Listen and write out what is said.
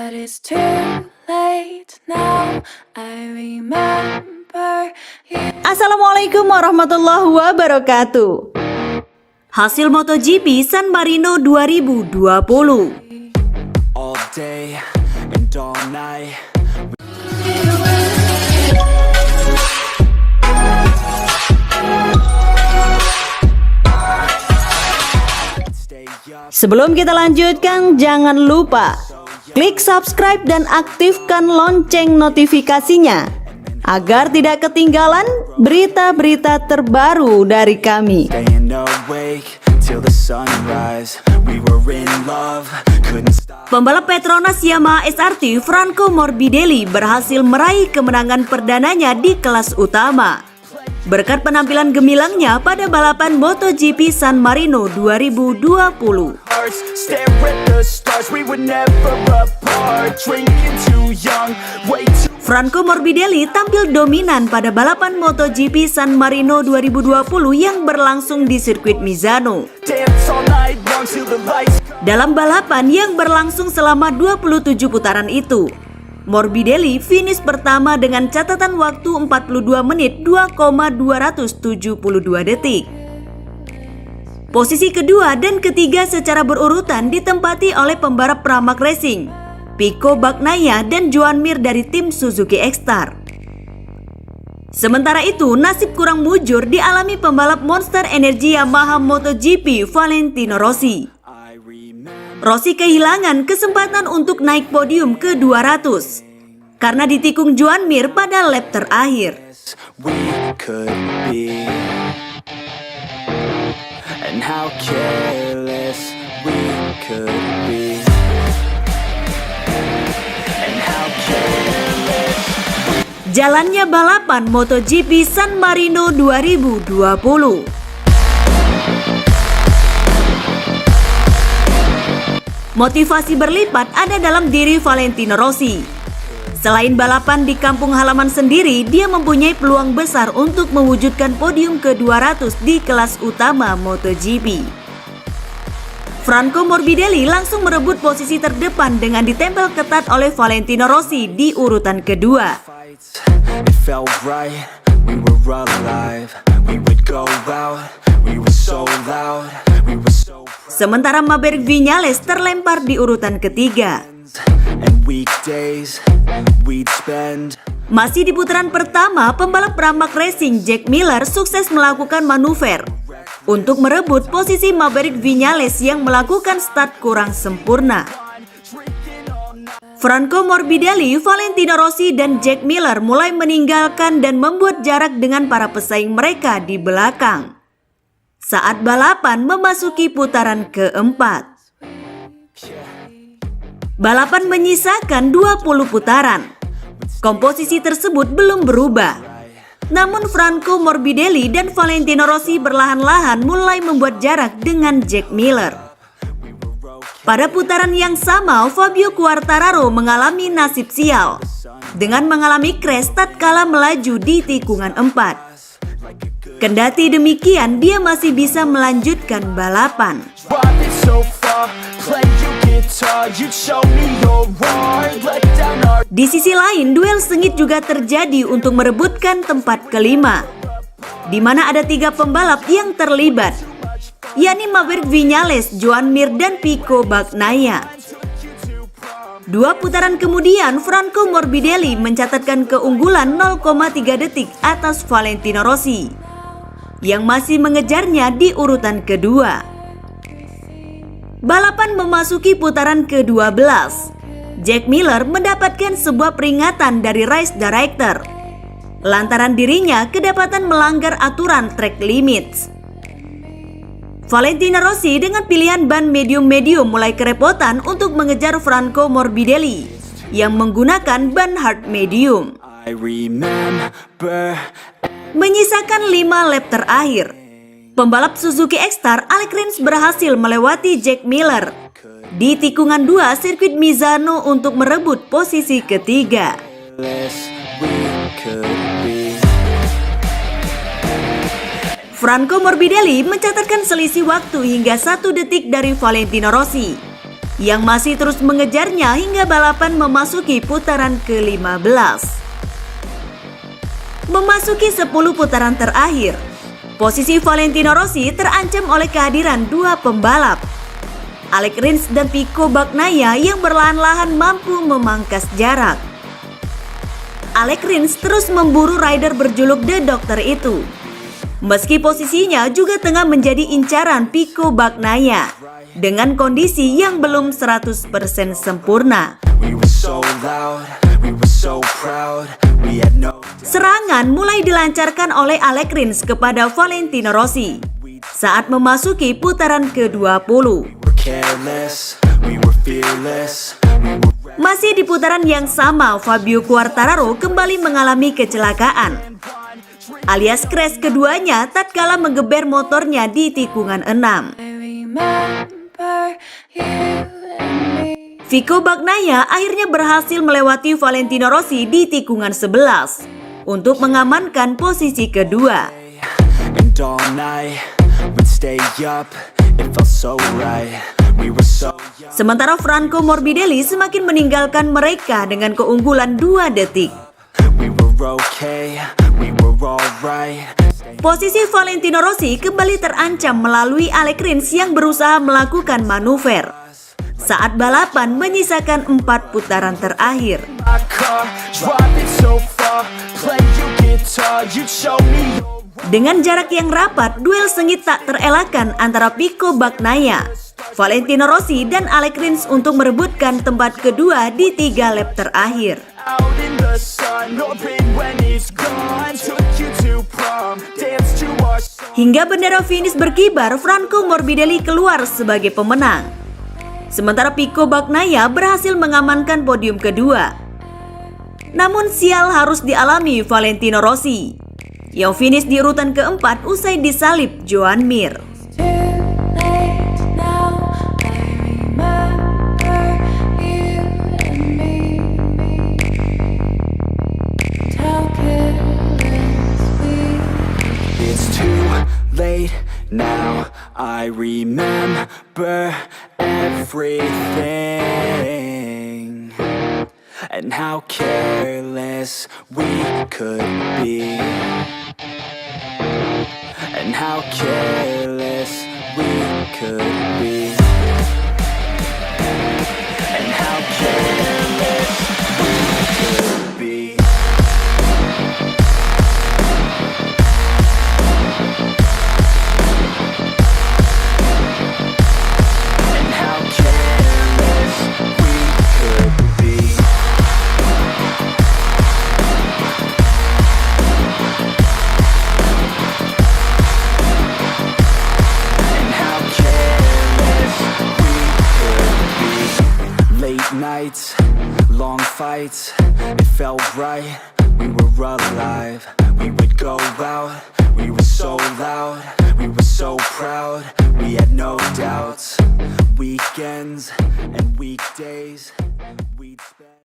But it's too late now. I remember you. Assalamualaikum warahmatullahi wabarakatuh. Hasil MotoGP San Marino 2020. All day and all night. Sebelum kita lanjutkan, jangan lupa klik subscribe dan aktifkan lonceng notifikasinya agar tidak ketinggalan berita-berita terbaru dari kami. Staying awake till the sunrise. We were in love, couldn't stop. Pembalap Petronas Yamaha SRT Franco Morbidelli berhasil meraih kemenangan perdananya di kelas utama berkat penampilan gemilangnya pada balapan MotoGP San Marino 2020. Stare at the stars, we were never apart. Drinking too young, way too. Franco Morbidelli tampil dominan pada balapan MotoGP San Marino 2020 yang berlangsung di sirkuit Misano. Dance all night long till the lights. Dalam balapan yang berlangsung selama 27 putaran itu, Morbidelli finish pertama dengan catatan waktu 42 menit 2,272 detik. Posisi kedua dan ketiga secara berurutan ditempati oleh pembalap Pramac Racing, Pecco Bagnaia dan Joan Mir dari tim Suzuki X-Star. Sementara itu, nasib kurang mujur dialami pembalap Monster Energy Yamaha MotoGP Valentino Rossi. Rossi kehilangan kesempatan untuk naik podium ke 200 karena ditikung Joan Mir pada lap terakhir. We could be, and how careless we could be, and how careless. Jalannya balapan MotoGP San Marino 2020. Motivasi berlipat ada dalam diri Valentino Rossi. Selain balapan di kampung halaman sendiri, dia mempunyai peluang besar untuk mewujudkan podium ke-200 di kelas utama MotoGP. Franco Morbidelli langsung merebut posisi terdepan dengan ditempel ketat oleh Valentino Rossi di urutan kedua. It felt right, we were alive. We would go out, we were so loud, we were so. Sementara Maverick Viñales terlempar di urutan ketiga. And weekdays we'd spend. Masih di putaran pertama, pembalap Pramac Racing Jack Miller sukses melakukan manuver untuk merebut posisi Maverick Viñales yang melakukan start kurang sempurna. Franco Morbidelli, Valentino Rossi, dan Jack Miller mulai meninggalkan dan membuat jarak dengan para pesaing mereka di belakang saat balapan memasuki putaran keempat. Balapan menyisakan 20 putaran. Komposisi tersebut belum berubah. Namun Franco Morbidelli dan Valentino Rossi perlahan-lahan mulai membuat jarak dengan Jack Miller. Pada putaran yang sama, Fabio Quartararo mengalami nasib sial dengan mengalami crash tatkala melaju di tikungan 4. Kendati demikian, dia masih bisa melanjutkan balapan. Di sisi lain, duel sengit juga terjadi untuk merebutkan tempat kelima, di mana ada 3 pembalap yang terlibat, yakni Maverick Viñales, Joan Mir, dan Pecco Bagnaia. 2 putaran kemudian, Franco Morbidelli mencatatkan keunggulan 0,3 detik atas Valentino Rossi yang masih mengejarnya di urutan kedua. Balapan memasuki putaran ke-12. Jack Miller mendapatkan sebuah peringatan dari race director lantaran dirinya kedapatan melanggar aturan track limits. Valentino Rossi dengan pilihan ban medium-medium mulai kerepotan untuk mengejar Franco Morbidelli yang menggunakan ban hard medium. I remember. Menyisakan 5 lap terakhir, pembalap Suzuki X-Star Alex Rins berhasil melewati Jack Miller di tikungan 2 sirkuit Misano untuk merebut posisi ketiga. Franco Morbidelli mencatatkan selisih waktu hingga 1 detik dari Valentino Rossi yang masih terus mengejarnya hingga balapan memasuki putaran ke-15. Memasuki 10 putaran terakhir, posisi Valentino Rossi terancam oleh kehadiran dua pembalap, Alex Rins dan Pecco Bagnaia yang perlahan-lahan mampu memangkas jarak. Alex Rins terus memburu rider berjuluk The Doctor itu, meski posisinya juga tengah menjadi incaran Pecco Bagnaia dengan kondisi yang belum 100% sempurna. Serangan mulai dilancarkan oleh Alex Rins kepada Valentino Rossi saat memasuki putaran ke-20. Masih di putaran yang sama, Fabio Quartararo kembali mengalami kecelakaan, alias crash keduanya tatkala menggeber motornya di tikungan 6. Pecco Bagnaia akhirnya berhasil melewati Valentino Rossi di tikungan 11 untuk mengamankan posisi kedua. Sementara Franco Morbidelli semakin meninggalkan mereka dengan keunggulan 2 detik. Posisi Valentino Rossi kembali terancam melalui Alex Rins yang berusaha melakukan manuver saat balapan menyisakan 4 putaran terakhir. Dengan jarak yang rapat, duel sengit tak terelakkan antara Pecco Bagnaia, Valentino Rossi dan Alex Rins untuk merebutkan tempat kedua di 3 lap terakhir. Hingga bendera finish berkibar, Franco Morbidelli keluar sebagai pemenang. Sementara Pecco Bagnaia berhasil mengamankan podium kedua. Namun sial harus dialami Valentino Rossi yang finish di urutan keempat usai disalip Joan Mir. Now I remember everything and how careless we could be, and how careless we could be, and how careless we could be. Nights, long fights, it felt right, we were alive. We would go out, we were so loud, we were so proud, we had no doubts. Weekends and weekdays